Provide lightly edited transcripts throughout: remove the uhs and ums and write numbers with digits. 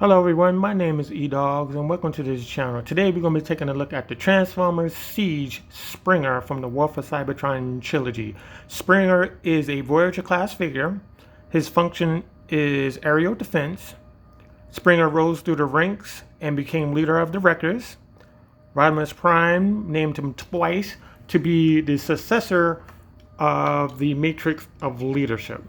Hello everyone, my name is Edoggz and welcome to this channel. Today we're going to be taking a look at the Transformers Seige Springer from the War for Cybertron trilogy. Springer is a Voyager class figure. His function is aerial defense. Springer rose through the ranks and became leader of the Wreckers. Rodimus Prime named him twice to be the successor of the Matrix of Leadership.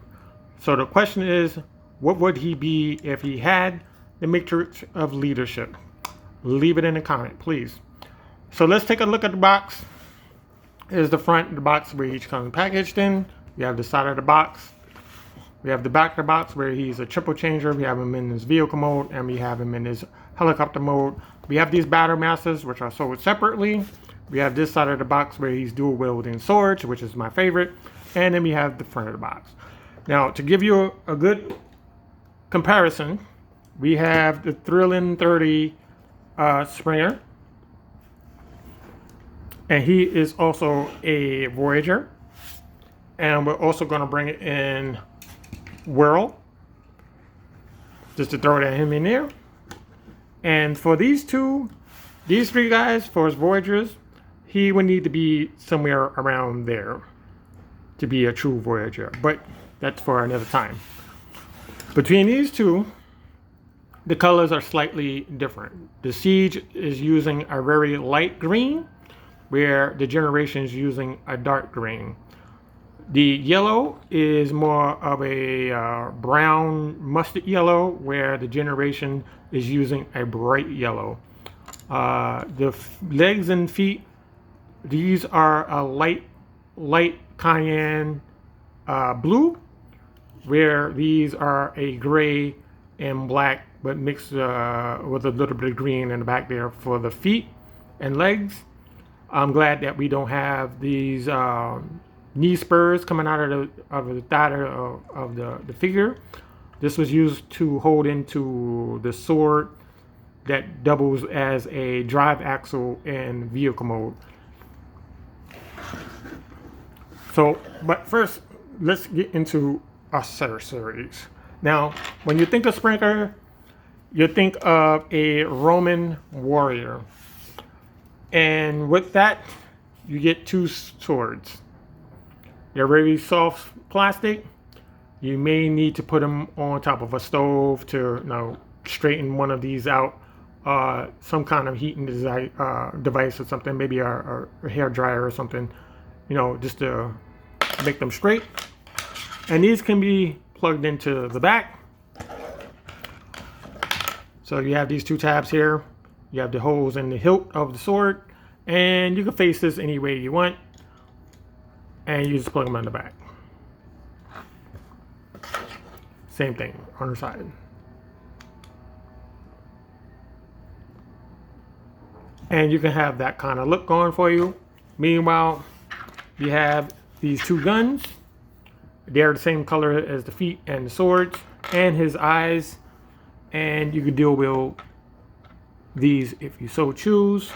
So the question is, what would he be if he had the Matrix of Leadership? Leave it in a comment, please. So let's take a look at the box. Here's the front of the box where each comes packaged in. We have the side of the box. We have the back of the box where he's a triple changer. We have him in his vehicle mode and we have him in his helicopter mode. We have these battle masters which are sold separately. We have this side of the box where he's dual wielding swords, which is my favorite. And then we have the front of the box. Now, to give you a good comparison, we have the Thrilling 30 Springer, and he is also a Voyager, and we're also going to bring it in Whirl, just to throw that him in there. And for these three guys, for his Voyagers, he would need to be somewhere around there to be a true Voyager, but that's for another time. Between these two, the colors are slightly different. The Seige is using a very light green, where the Generation is using a dark green. The yellow is more of a brown mustard yellow, where the Generation is using a bright yellow. The legs and feet, these are a light cayenne blue, where these are a gray and black, but mixed with a little bit of green in the back there for the feet and legs. I'm glad that we don't have these knee spurs coming out of the thigh of the figure. This was used to hold into the sword that doubles as a drive axle in vehicle mode. So, but first, let's get into accessories. Now, when you think of Springer, you think of a Roman warrior. And with that, you get two swords. They're very soft plastic. You may need to put them on top of a stove to straighten one of these out. Some kind of heating device or something, maybe a hair dryer or something, just to make them straight. And these can be plugged into the back. So you have these two tabs here. You have the holes in the hilt of the sword, and you can face this any way you want, and you just plug them on the back. Same thing on the side. And you can have that kind of look going for you. Meanwhile, you have these two guns. They're the same color as the feet and the swords and his eyes. And you can dual wield these if you so choose.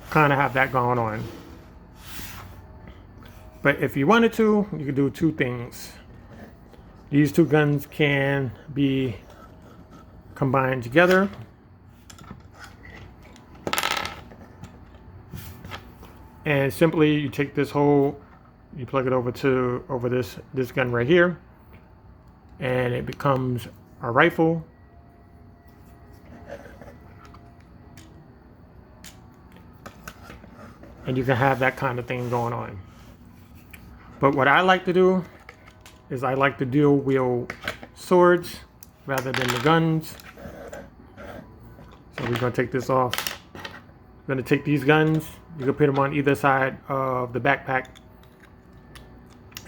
Kind of have that going on. But if you wanted to, you could do two things. These two guns can be combined together. And simply you take this hole, you plug it over this gun right here, and it becomes a rifle. And you can have that kind of thing going on. But what I like to do is I like to dual wield swords rather than the guns. So we're going to take this off. We're going to take these guns. You can put them on either side of the backpack.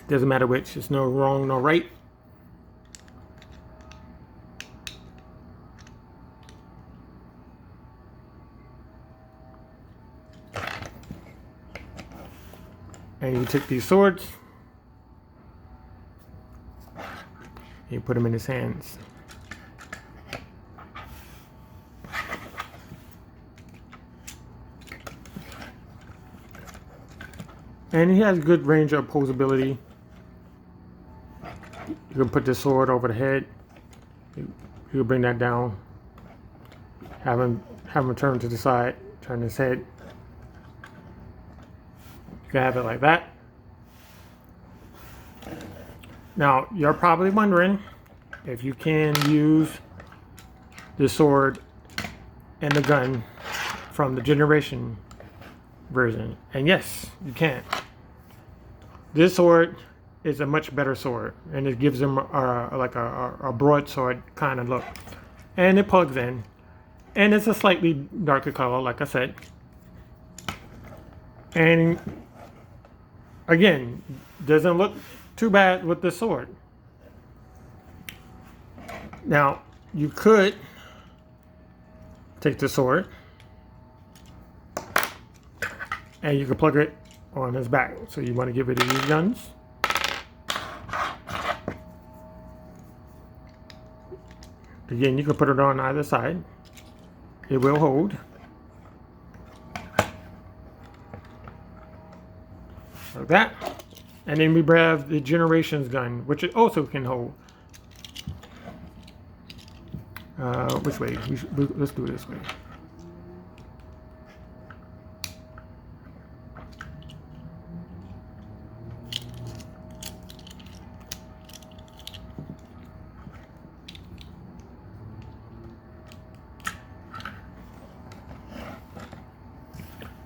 Doesn't matter which. There's no wrong, no right. And you take these swords. You put them in his hands. And he has good range of posability. You can put this sword over the head. You can bring that down. Have him turn to the side. Turn his head. You can have it like that. Now, you're probably wondering if you can use the sword and the gun from the Generation version. And yes, you can. This sword is a much better sword, and it gives him like a broadsword kind of look. And it plugs in. And it's a slightly darker color, like I said. And again, doesn't look too bad with the sword. Now, you could take the sword and you can plug it on his back. So you want to get rid of these guns. Again, you can put it on either side. It will hold. Like that. And then we have the Generations gun, which it also can hold. Which way? Let's do it this way.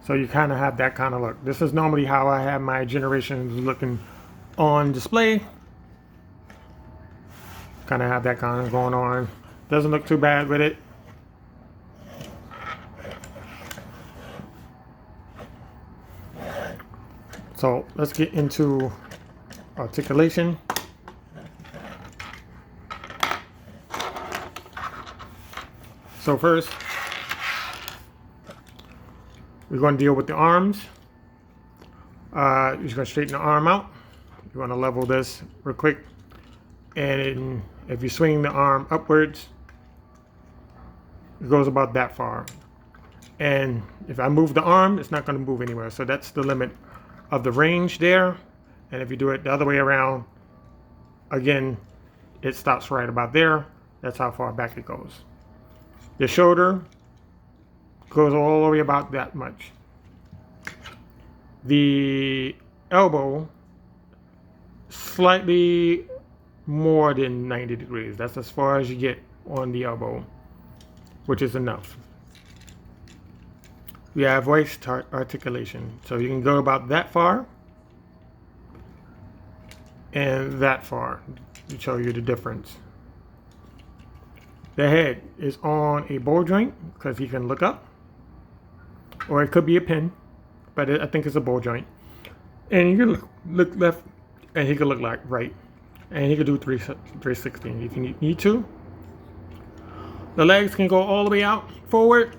So you kind of have that kind of look. This is normally how I have my Generations looking on display. Kind of have that kind of going on. Doesn't look too bad with it. So let's get into articulation. So first, we're going to deal with the arms. You're just going to straighten the arm out. You want to level this real quick. And if you swing the arm upwards, it goes about that far. And if I move the arm, it's not going to move anywhere. So that's the limit of the range there. And if you do it the other way around, again, it stops right about there. That's how far back it goes. The shoulder goes all the way about that much. The elbow, slightly more than 90 degrees. That's as far as you get on the elbow, which is enough. We have waist articulation. So you can go about that far and that far to show you the difference. The head is on a ball joint because he can look up. Or it could be a pin, but I think it's a ball joint. And you can look left and he can look like right. And he can do 360 if you need to. The legs can go all the way out forward,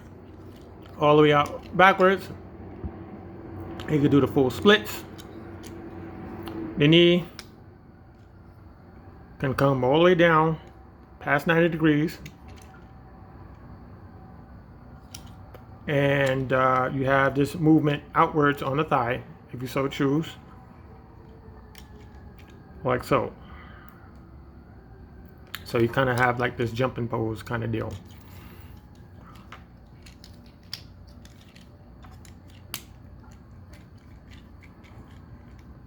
all the way out backwards. He can do the full splits. The knee can come all the way down past 90 degrees. And you have this movement outwards on the thigh, if you so choose. Like so. So you kind of have like this jumping pose kind of deal.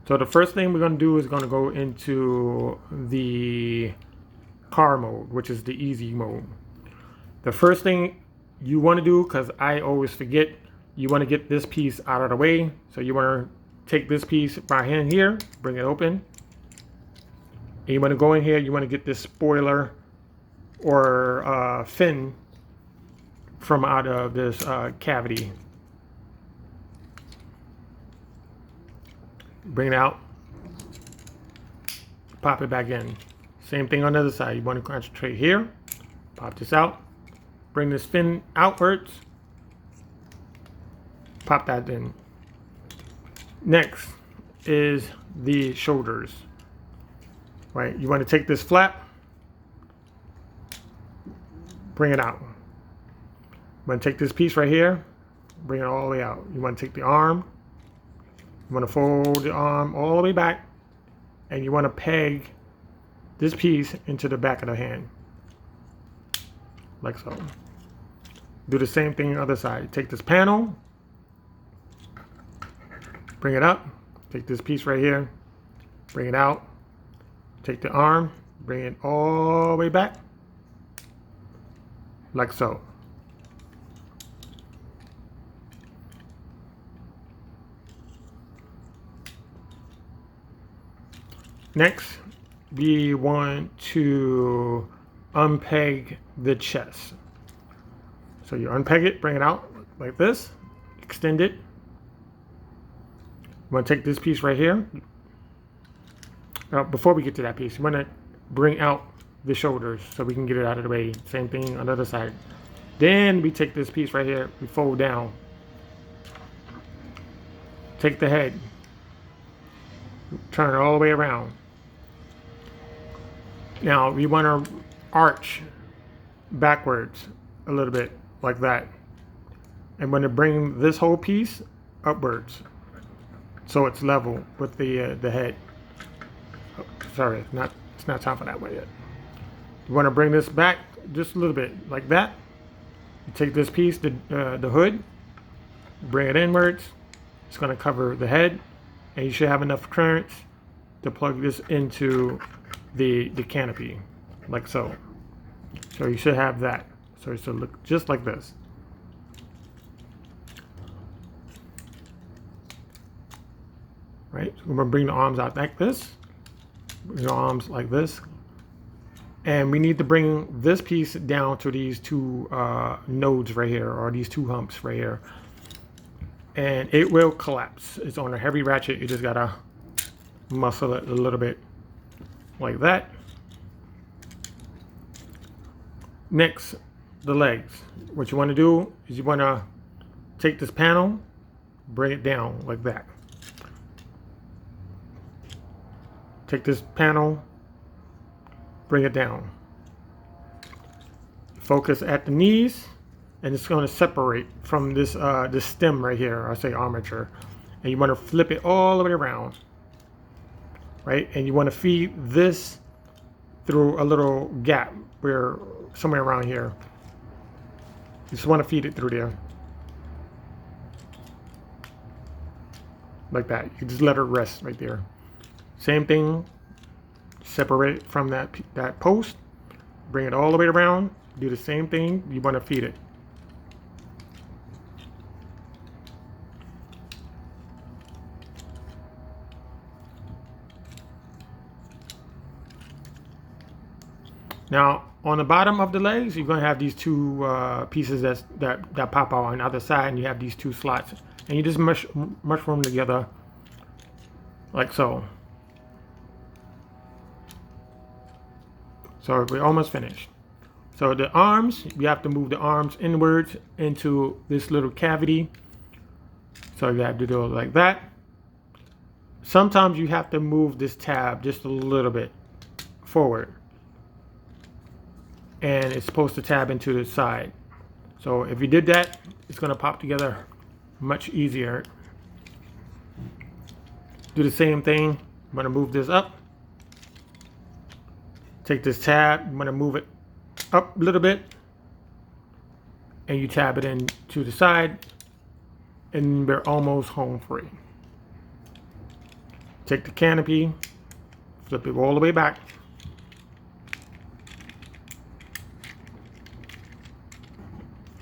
So the first thing we're going to do is going to go into the car mode, which is the easy mode. The first thing you want to do, because I always forget, you want to get this piece out of the way. So you want to take this piece by hand here, bring it open. And you want to go in here, you want to get this spoiler or fin from out of this cavity. Bring it out, pop it back in. Same thing on the other side. You want to concentrate here, pop this out, bring this fin outwards, pop that in. Next is the shoulders. Right, you want to take this flap, bring it out. You want to take this piece right here, bring it all the way out. You want to take the arm, You want to fold the arm all the way back, and you want to peg this piece into the back of the hand, like so. Do the same thing on the other side. Take this panel, bring it up, take this piece right here, bring it out, take the arm, bring it all the way back, like so. Next, we want to unpeg the chest. So you unpeg it, bring it out like this, extend it. You want to take this piece right here. Before we get to that piece, you want to bring out the shoulders so we can get it out of the way. Same thing on the other side. Then we take this piece right here, we fold down. Take the head, turn it all the way around. Now we want to arch backwards a little bit like that. I'm going to bring this whole piece upwards so it's level with the head. Oh, sorry, it's not time for that way yet. You want to bring this back just a little bit like that. You take this piece, the hood, bring it inwards. It's going to cover the head, and you should have enough clearance to plug this into the canopy, like so. So you should have that. So it should look just like this. Right? So we're going to bring the arms out like this. Bring the arms like this. And we need to bring this piece down to these two nodes right here, or these two humps right here. And it will collapse. It's on a heavy ratchet. You just gotta muscle it a little bit like that. Next, the legs. What you want to do is you want to take this panel, bring it down like that. Take this panel, bring it down. Focus at the knees, and it's going to separate from this this stem right here, I say armature. And you want to flip it all the way around, right? And you want to feed this through a little gap where somewhere around here. You just want to feed it through there, like that. You just let it rest right there. Same thing. Separate from that post. Bring it all the way around. Do the same thing. You want to feed it. Now, on the bottom of the legs, you're going to have these two pieces that pop out on the other side, and you have these two slots. And you just mushroom together like so. So we're almost finished. So the arms, you have to move the arms inwards into this little cavity. So you have to do it like that. Sometimes you have to move this tab just a little bit forward. And it's supposed to tab into the side. So if you did that, it's going to pop together much easier. Do the same thing. I'm going to move this up. Take this tab, I'm going to move it up a little bit, and you tab it in to the side, and we're almost home free. Take the canopy, flip it all the way back.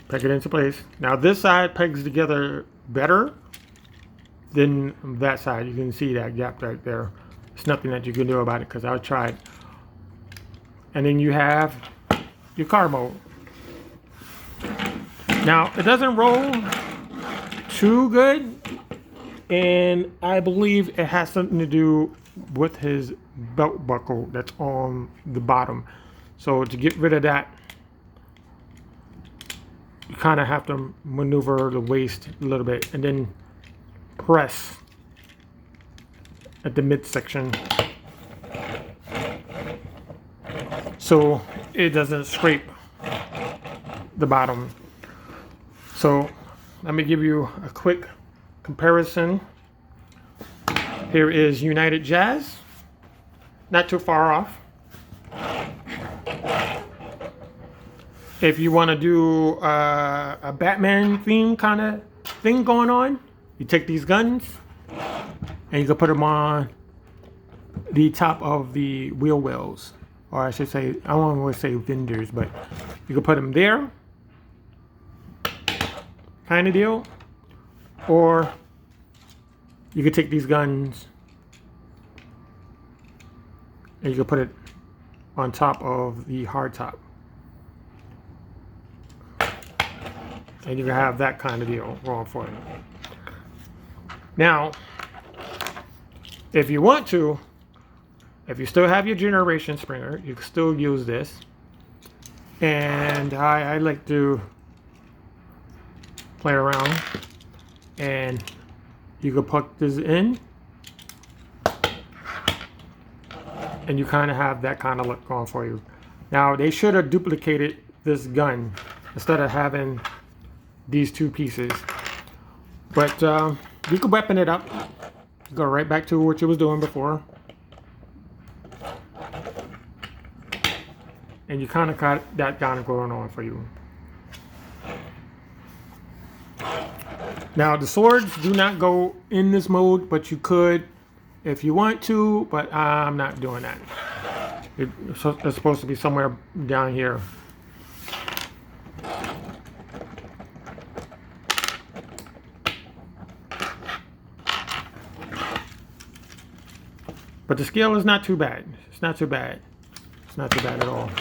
Peg it into place. Now this side pegs together better than that side. You can see that gap right there. There's nothing that you can do about it because I tried. And then you have your car mode. Now it doesn't roll too good, and I believe it has something to do with his belt buckle that's on the bottom. So to get rid of that, you kind of have to maneuver the waist a little bit and then press at the midsection so it doesn't scrape the bottom. So let me give you a quick comparison Here is United Jazz. Not too far off. If you want to do a Batman theme kind of thing going on, you take these guns and you can put them on the top of the wheel wells. Or I should say, I don't want to say vendors, but you can put them there, kind of deal. Or you could take these guns and you can put it on top of the hardtop. And you can have that kind of deal going for you. Now, if you want to, if you still have your generation springer, you can still use this. And I like to play around. And you can plug this in. And you kind of have that kind of look going for you. Now, they should have duplicated this gun instead of having these two pieces. But you can weapon it up. Go right back to what you was doing before. And you kind of got that kind of going on for you. Now the swords do not go in this mode, but you could if you want to, but I'm not doing that. It's supposed to be somewhere down here. But the scale is not too bad. It's not too bad. It's not too bad at all.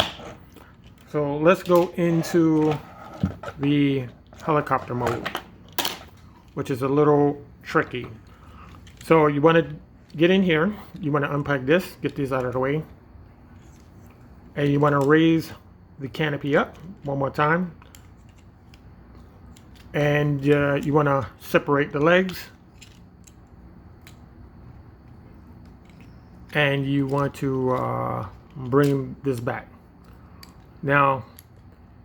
So let's go into the helicopter mode, which is a little tricky. So you want to get in here. You want to unplug this, get these out of the way. And you want to raise the canopy up one more time. And you want to separate the legs. And you want to bring this back. Now,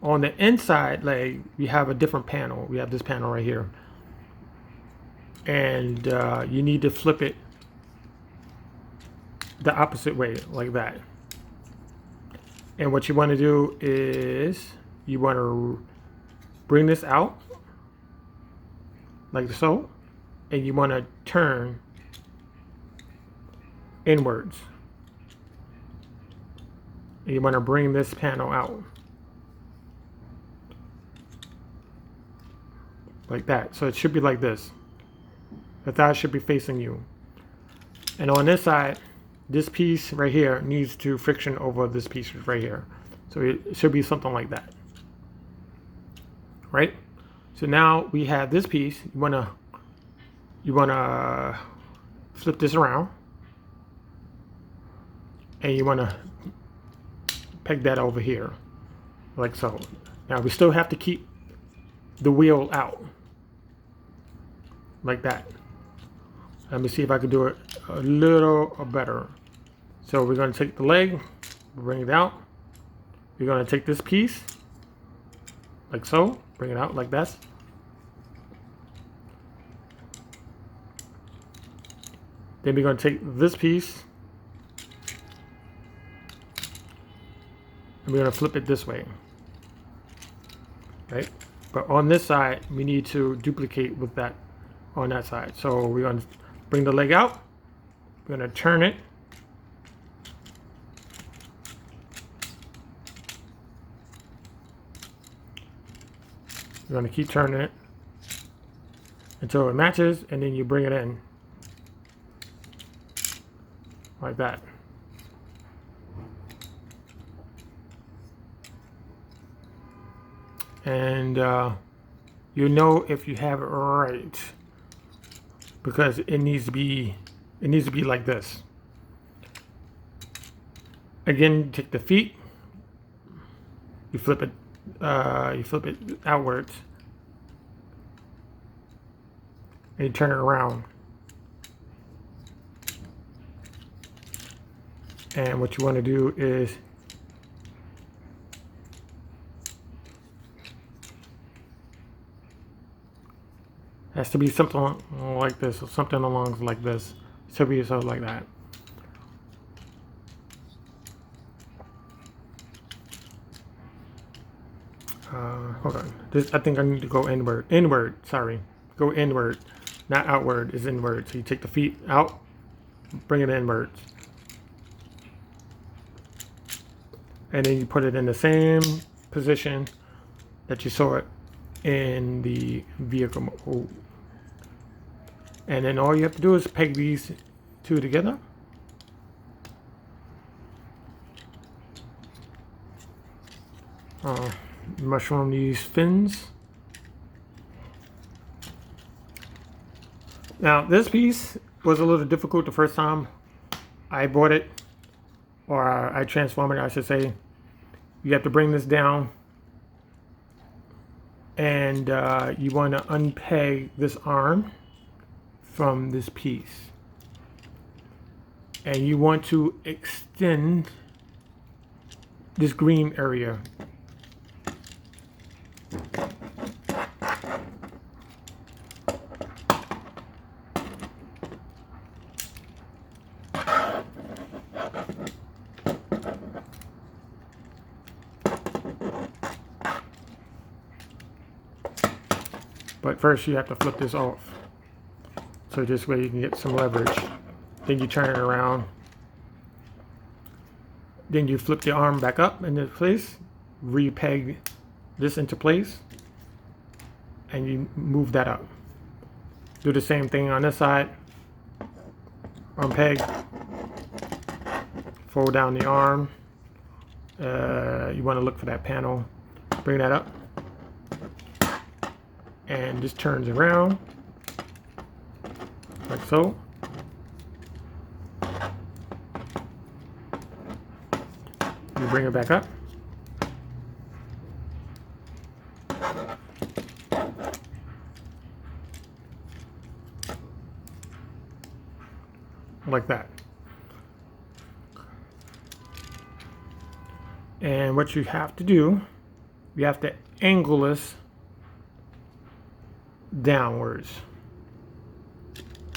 on the inside leg, we have a different panel. We have this panel right here. And you need to flip it the opposite way, like that. And what you want to do is you want to bring this out, like so. And you want to turn inwards. And you want to bring this panel out like that. So it should be like this. The thigh should be facing you. And on this side, this piece right here needs to friction over this piece right here. So it should be something like that. Right? So now we have this piece. You wanna flip this around. And you want to peg that over here, like so. Now we still have to keep the wheel out, like that. Let me see if I can do it a little better. So we're going to take the leg, bring it out. We're going to take this piece, like so, bring it out like that. Then we're going to take this piece, and we're going to flip it this way, right? But on this side, we need to duplicate with that on that side. So we're going to bring the leg out. We're going to turn it. We're going to keep turning it until it matches, and then you bring it in like that. And you know if you have it right, because it needs to be like this. Again, take the feet, you flip it outwards, and you turn it around. And what you want to do is has to be something like this, or something along like this. separate yourself like that. Hold on. This, I think I need to go inward. Inward, sorry. Go inward, not outward. It's inward. So you take the feet out, bring it inwards. And then you put it in the same position that you saw it in the vehicle mode. And then all you have to do is peg these two together. Mushroom these fins. Now this piece was a little difficult the first time I bought it, or I transformed it, I should say. You have to bring this down, and you want to unpeg this arm from this piece, and you want to extend this green area. But first you have to flip this off. So this way you can get some leverage. Then you turn it around. Then you flip the arm back up into place. Repeg this into place. And you move that up. Do the same thing on this side. Unpeg. Fold down the arm. You want to look for that panel. Bring that up. And this turns around like so. You bring it back up. Like that. And what you have to do, you have to angle this downwards,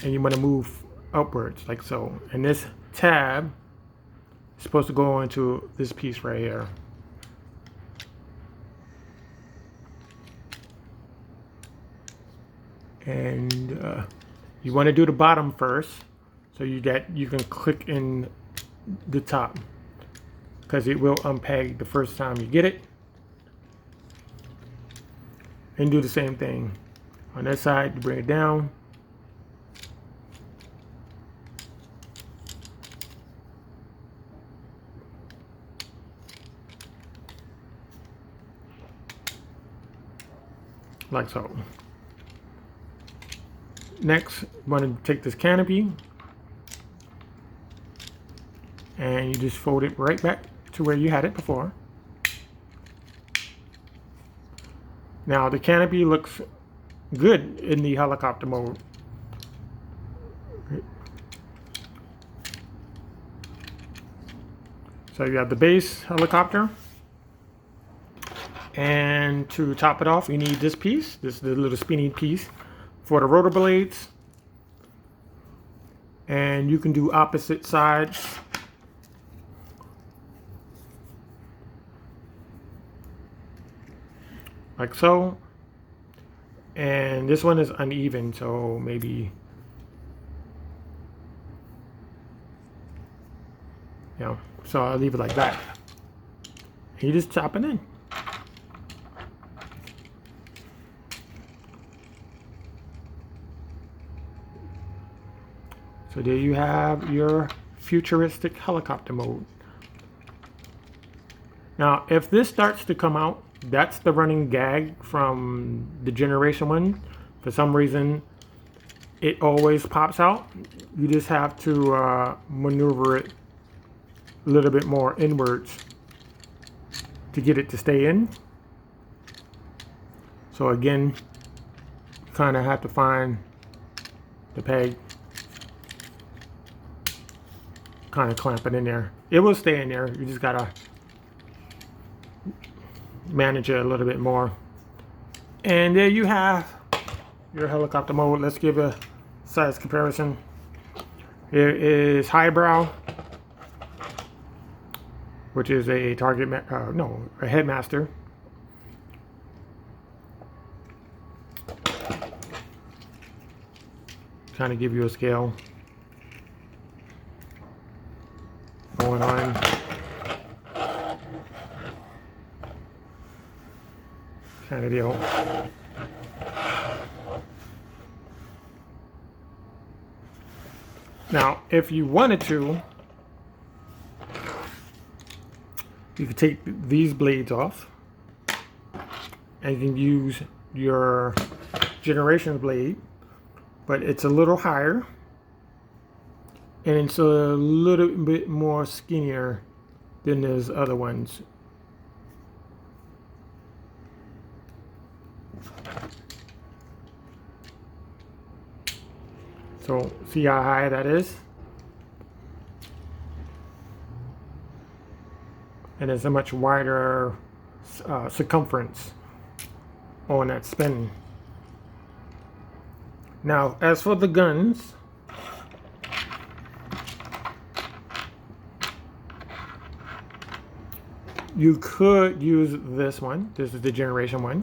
and you want to move upwards like so, and this tab is supposed to go into this piece right here. And you want to do the bottom first, so you can click in the top, because it will unpeg the first time you get it. And do the same thing on that side. You bring it down. Like so. Next, you want to take this canopy and you just fold it right back to where you had it before. Now the canopy looks good in the helicopter mode. So you have the base helicopter, and to top it off you need this piece. This is the little spinny piece for the rotor blades, and you can do opposite sides. Like so. And this one is uneven, so maybe, so I'll leave it like that. And you just chop it in. So there you have your futuristic helicopter mode. Now, if this starts to come out, that's the running gag from the Generation 1. For some reason, it always pops out. You just have to maneuver it a little bit more inwards to get it to stay in. So again, you kind of have to find the peg, kind of clamp it in there. It will stay in there. You just gotta manage it a little bit more. And there you have your helicopter mode. Let's give a size comparison. Here is Highbrow, which is a a headmaster. Kind of give you a scale going on. Kind of deal. Now, if you wanted to, you could take these blades off and you can use your Generations blade, but it's a little higher and it's a little bit more skinnier than those other ones. So see how high that is? And it's a much wider circumference on that spin. Now, as for the guns, you could use this one. This is the Generation one.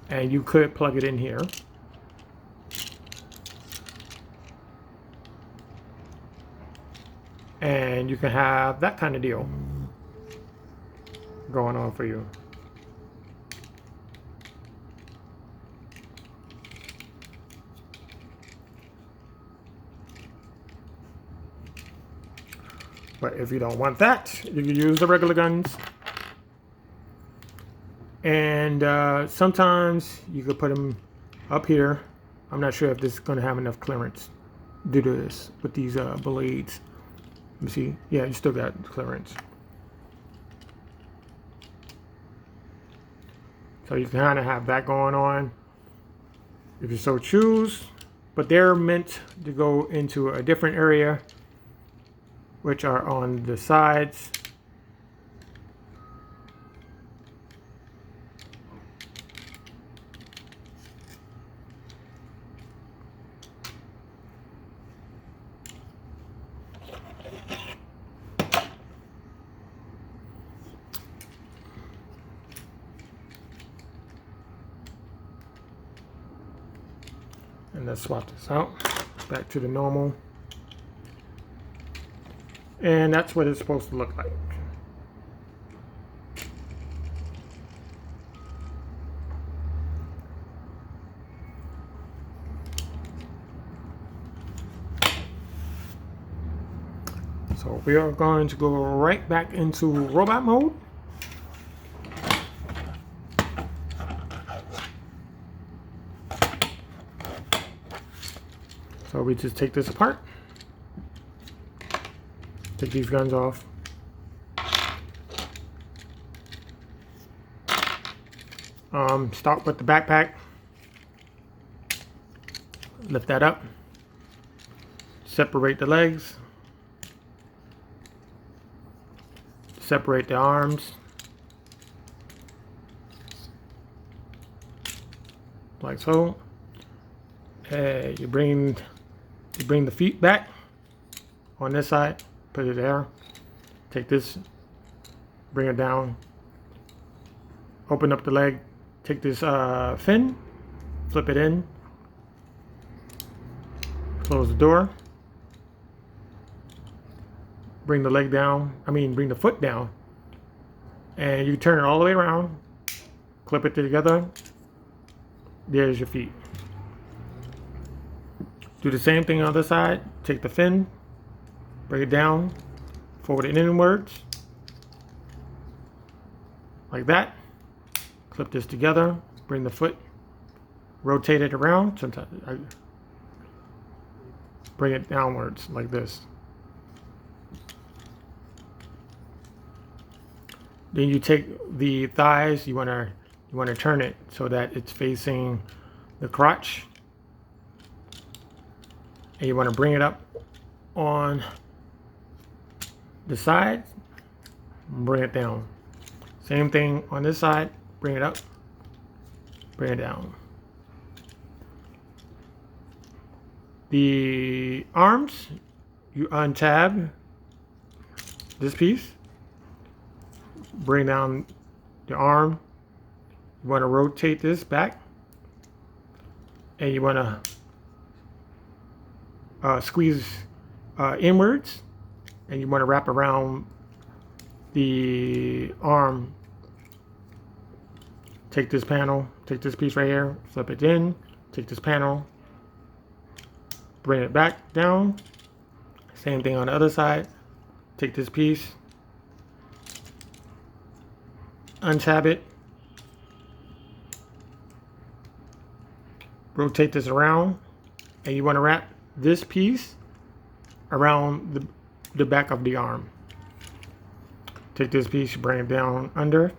And you could plug it in here. And you can have that kind of deal going on for you. But if you don't want that, you can use the regular guns. And sometimes you could put them up here. I'm not sure if this is going to have enough clearance due to this with these blades. Let me see. Yeah, you still got clearance. So you can kind of have that going on if you so choose. But they're meant to go into a different area, which are on the sides. And let's swap this out back to the normal. And that's what it's supposed to look like. So we are going to go right back into robot mode. So we just take this apart. Take these guns off. Start with the backpack. Lift that up. Separate the legs. Separate the arms. Like so. You bring the feet back on this side. Put it there. Take this, bring it down. Open up the leg. Take this fin, flip it in. Close the door. Bring the leg down. Bring the foot down. And you turn it all the way around. Clip it together. There's your feet. Do the same thing on the other side. Take the fin. Bring it down, forward it inwards, like that. Clip this together, bring the foot, rotate it around. Sometimes I bring it downwards like this. Then you take the thighs, you want to turn it so that it's facing the crotch. And you want to bring it up on the side, bring it down. Same thing on this side, bring it up, bring it down. The arms, you untab this piece, bring down the arm. You want to rotate this back, and you want to squeeze inwards, and you want to wrap around the arm. Take this panel, take this piece right here, flip it in, take this panel, bring it back down. Same thing on the other side. Take this piece, untab it, rotate this around, and you want to wrap this piece around the back of the arm. Take this piece, bring it down under,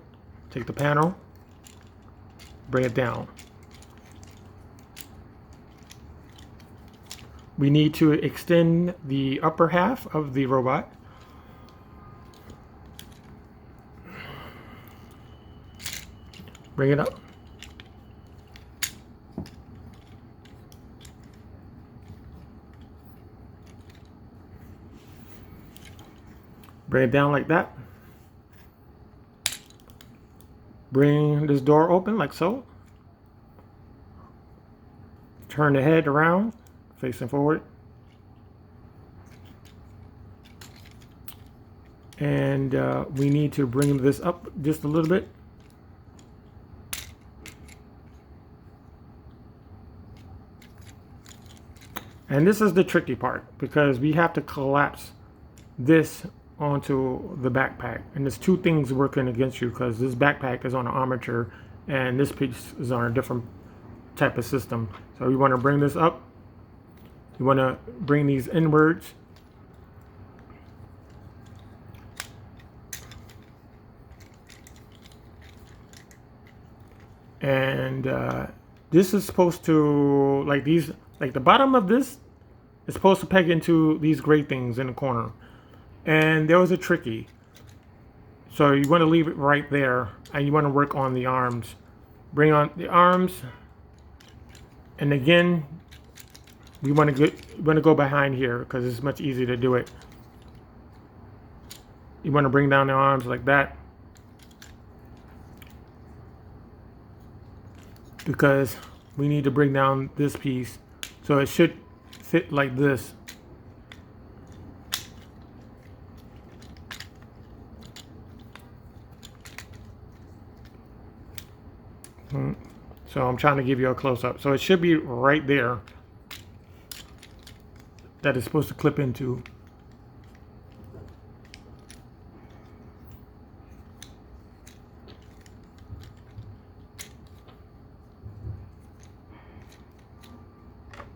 take the panel, bring it down. We need to extend the upper half of the robot. Bring it up. Bring it down like that. Bring this door open like so. Turn the head around, facing forward. And we need to bring this up just a little bit. And this is the tricky part, because we have to collapse this onto the backpack. And there's two things working against you, because this backpack is on an armature and this piece is on a different type of system. So you want to bring this up. You want to bring these inwards. And this is supposed to, like the bottom of this is supposed to peg into these gray things in the corner. And there was a tricky. So you want to leave it right there, and you want to work on the arms. Bring on the arms, and again, we want to go behind here because it's much easier to do it. You want to bring down the arms like that, because we need to bring down this piece, so it should fit like this. So I'm trying to give you a close-up. So it should be right there that it's supposed to clip into.